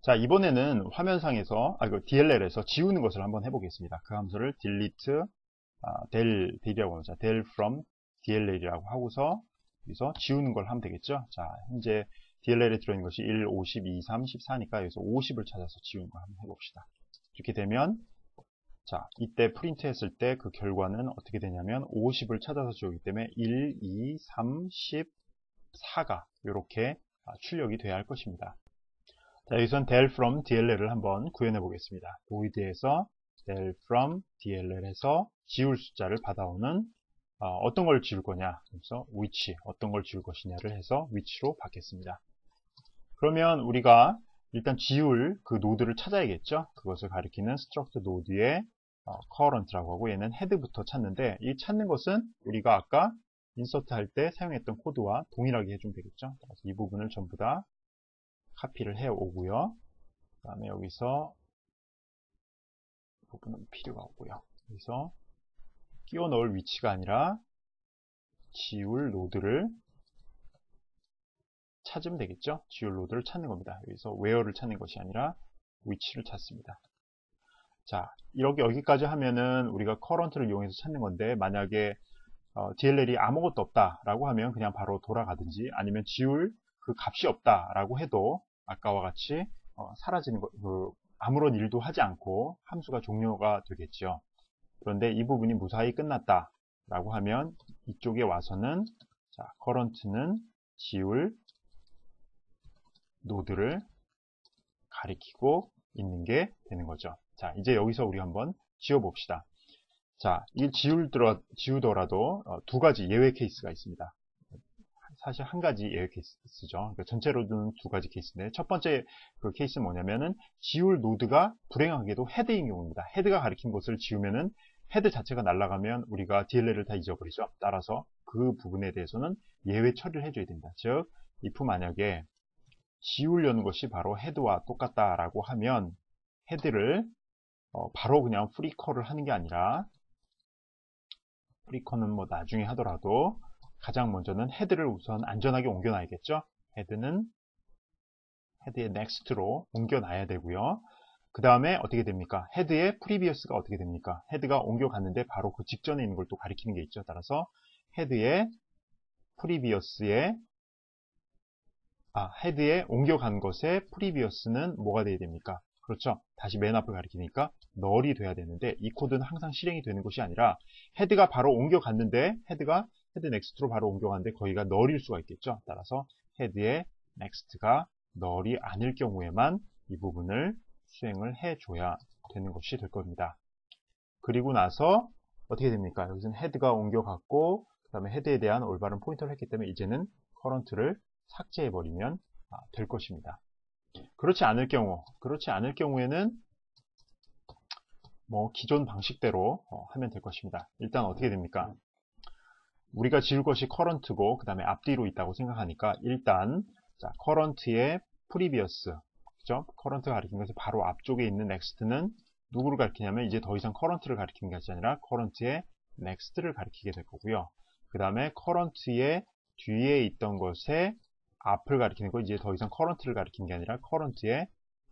자, 이번에는 화면상에서, 그 DLL에서 지우는 것을 한번 해보겠습니다. 그 함수를 delete, del이라고 하죠. del from DLL이라고 하고서, 여기서 지우는 걸 하면 되겠죠. 자, 현재 DLL에 들어있는 것이 1, 50, 2, 3, 14니까 여기서 50을 찾아서 지우는 걸 한번 해봅시다. 이렇게 되면, 자, 이때 프린트 했을 때 그 결과는 어떻게 되냐면 50을 찾아서 지우기 때문에 1, 2, 3, 10, 4가 이렇게 출력이 돼야 할 것입니다. 자, 여기선 del from DLL을 한번 구현해 보겠습니다. void에서 del from DLL에서 지울 숫자를 받아오는 어떤 걸 지울 거냐, 그래서 which, 어떤 걸 지울 것이냐를 해서 which로 받겠습니다. 그러면 우리가 일단 지울 그 노드를 찾아야겠죠. 그것을 가리키는 struct 노드의 current라고 하고, 얘는 head부터 찾는데, 이 찾는 것은 우리가 아까 insert 할 때 사용했던 코드와 동일하게 해주면 되겠죠. 그래서 이 부분을 전부 다 카피를 해 오고요. 그 다음에 여기서 이 부분은 필요가 없고요. 여기서 끼워 넣을 위치가 아니라 지울 노드를 찾으면 되겠죠. 지울 노드를 찾는 겁니다. 여기서 where를 찾는 것이 아니라 위치를 찾습니다. 자, 이렇게 여기까지 하면은 우리가 current를 이용해서 찾는 건데, 만약에 DLL이 아무것도 없다라고 하면 그냥 바로 돌아가든지, 아니면 지울 그 값이 없다라고 해도 아까와 같이 사라지는 것, 아무런 일도 하지 않고 함수가 종료가 되겠죠. 그런데 이 부분이 무사히 끝났다라고 하면 이쪽에 와서는, 자, current는 지울 노드를 가리키고 있는 게 되는 거죠. 자, 이제 여기서 우리 한번 지워봅시다. 자, 이 지우더라도 두 가지 예외 케이스가 있습니다. 사실 한 가지 예외 케이스죠. 그러니까 전체로는 두 가지 케이스인데, 첫 번째 그 케이스는 뭐냐면은 지울 노드가 불행하게도 헤드인 경우입니다. 헤드가 가리킨 것을 지우면은 헤드 자체가 날아가면 우리가 DLL을 다 잊어버리죠. 따라서 그 부분에 대해서는 예외 처리를 해줘야 됩니다. 즉, if 만약에 지우려는 것이 바로 헤드와 똑같다라고 하면 헤드를 바로 그냥 프리커를 하는 게 아니라, 프리커는 뭐 나중에 하더라도 가장 먼저는 헤드를 우선 안전하게 옮겨놔야겠죠. 헤드의 next로 옮겨놔야 되고요. 그 다음에 어떻게 됩니까? 헤드의 previous가 어떻게 됩니까? 헤드가 옮겨갔는데 바로 그 직전에 있는 걸 또 가리키는 게 있죠. 따라서 헤드의 헤드에 옮겨간 것의 previous는 뭐가 돼야 됩니까? 그렇죠. 다시 맨 앞을 가리키니까 null이 돼야 되는데, 이 코드는 항상 실행이 되는 것이 아니라 헤드가 바로 옮겨갔는데, 헤드 next로 바로 옮겨갔는데 거기가 null일 수가 있겠죠. 따라서 헤드의 next가 null이 아닐 경우에만 이 부분을 수행을 해줘야 되는 것이 될 겁니다. 그리고 나서 어떻게 됩니까? 여기서는 헤드가 옮겨갔고, 그 다음에 헤드에 대한 올바른 포인터를 했기 때문에 이제는 current를 삭제해버리면 될 것입니다. 그렇지 않을 경우에는 뭐 기존 방식대로 하면 될 것입니다. 일단 어떻게 됩니까? 우리가 지울 것이 current고 그 다음에 앞뒤로 있다고 생각하니까, 일단 자, current의 previous, 그죠? current가 가리킨 것이 바로 앞쪽에 있는 next는 누구를 가리키냐면, 이제 더 이상 current를 가리키는 것이 아니라 current의 next를 가리키게 될 거고요. 그 다음에 current의 뒤에 있던 것의 앞을 가리키는 거, 이제 더 이상 current를 가리키는 게 아니라 current의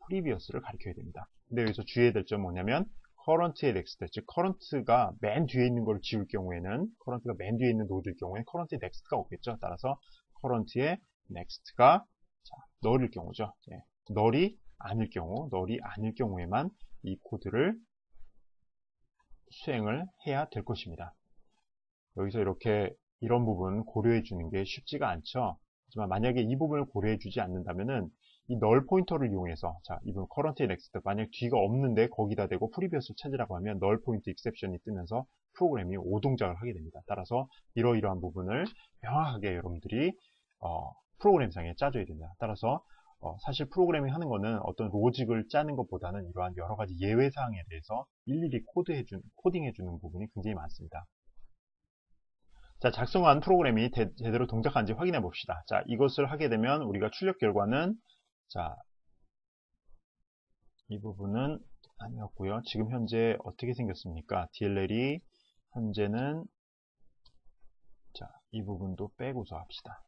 previous를 가리켜야 됩니다. 근데 여기서 주의해야 될 점은 뭐냐면, current의 next, 즉 current가 맨 뒤에 있는 걸 지울 경우에는, current가 맨 뒤에 있는 노드일 경우에 current의 next가 없겠죠. 따라서 current의 next가 null일 경우죠. null이 아닐 경우에만 이 코드를 수행을 해야 될 것입니다. 여기서 이런 부분 고려해 주는 게 쉽지가 않죠. 하지만 만약에 이 부분을 고려해 주지 않는다면은 이 null 포인터를 이용해서, 자, 이 부분 current의 next, 만약 뒤가 없는데 거기다 대고 previous를 찾으라고 하면 null 포인트 exception이 뜨면서 프로그램이 오동작을 하게 됩니다. 따라서 이러이러한 부분을 명확하게 여러분들이 프로그램상에 짜줘야 됩니다. 따라서 사실 프로그래밍 하는 거는 어떤 로직을 짜는 것보다는 이러한 여러 가지 예외 사항에 대해서 일일이 코딩해 주는 부분이 굉장히 많습니다. 자, 작성한 프로그램이 제대로 동작하는지 확인해 봅시다. 자, 이것을 하게 되면 우리가 출력 결과는, 자, 이 부분은 아니었고요. 지금 현재 어떻게 생겼습니까? DLL이 현재는, 자, 이 부분도 빼고서 합시다.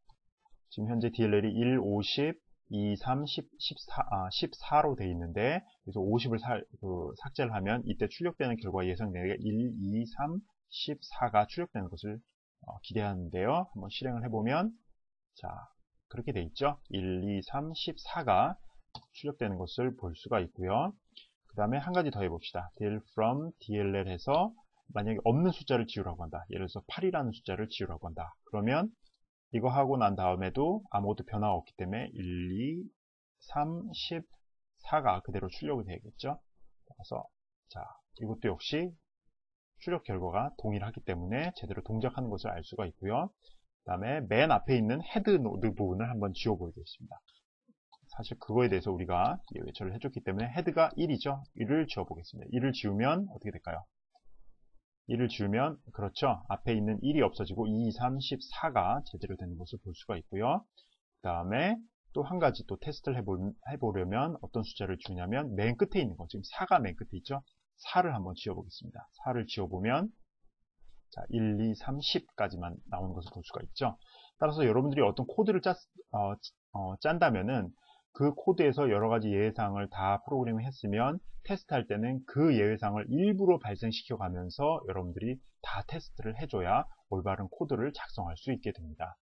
지금 현재 DLL이 1, 50, 2, 3, 10, 14로 되어 있는데, 그래서 50을 삭제를 하면 이때 출력되는 결과 예상되는 1, 2, 3, 14가 출력되는 것을 기대하는데요. 한번 실행을 해보면, 자, 그렇게 되어 있죠. 1, 2, 3, 14가 출력되는 것을 볼 수가 있고요. 그 다음에 한 가지 더 해봅시다. del from dll 해서 만약에 없는 숫자를 지우라고 한다. 예를 들어서 8이라는 숫자를 지우라고 한다. 그러면 이거 하고 난 다음에도 아무것도 변화가 없기 때문에 1, 2, 3, 14가 그대로 출력이 되겠죠. 그래서 자, 이것도 역시 출력 결과가 동일하기 때문에 제대로 동작하는 것을 알 수가 있고요. 그 다음에 맨 앞에 있는 헤드 노드 부분을 한번 지워보겠습니다. 사실 그거에 대해서 우리가 외처를 해줬기 때문에 헤드가 1이죠. 1을 지워보겠습니다. 1을 지우면 어떻게 될까요? 1을 지우면 그렇죠. 앞에 있는 1이 없어지고 2, 3, 14가 제대로 되는 것을 볼 수가 있고요. 그 다음에 또 한 가지 또 테스트를 해보려면 어떤 숫자를 지우냐면 맨 끝에 있는 거, 지금 4가 맨 끝에 있죠. 4를 한번 지워보겠습니다. 4를 지워보면 자, 1, 2, 3, 10까지만 나오는 것을 볼 수가 있죠. 따라서 여러분들이 어떤 코드를 짠다면은 그 코드에서 여러 가지 예외사항을 다 프로그래밍 했으면 테스트할 때는 그 예외사항을 일부러 발생시켜 가면서 여러분들이 다 테스트를 해줘야 올바른 코드를 작성할 수 있게 됩니다.